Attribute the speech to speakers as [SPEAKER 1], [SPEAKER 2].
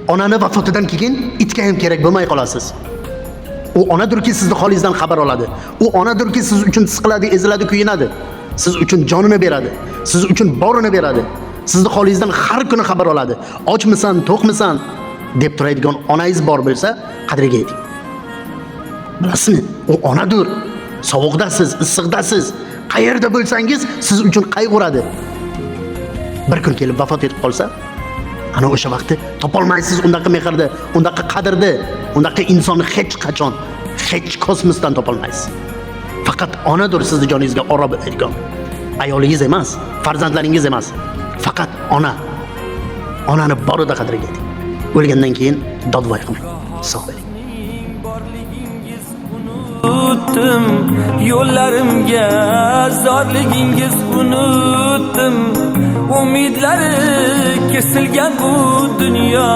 [SPEAKER 1] Onani vafotidan keyin itga ham kerak bo'lmay qolasiz. U onadirki sizni holingizdan xabar oladi. U onadirki siz uchun siqiladi, eziladi, kuyinadi. Siz uchun jonini beradi. Siz uchun borini beradi. Sizni holingizdan har kuni xabar oladi. Ochmisan, to'qmisan deb turadigan onangiz bor bo'lsa, qadriga yeting. Bilasizmi? U onadir. Sovuqdasiz, issiqdasiz, qayerda bo'lsangiz siz uchun qayg'uradi. Bir kun kelib vafot etib qolsa, ana o'sha vaqtda topolmaysiz undaqa mehrni, undaqa qadrni, undaqa insonni hech qachon, hech kosmosdan topolmaysiz. Faqat onadir sizni joningizga oro beradigan. Ayolingiz emas, farzandlaringiz emas. Faqat ona. Onani borida qadriga yeting. O'lgandan keyin dodvoy qilmang. Sog' bo'ling.
[SPEAKER 2] Unutdim yo'llarimga zorligingiz unutdim umidlari kesilgan bu dunyo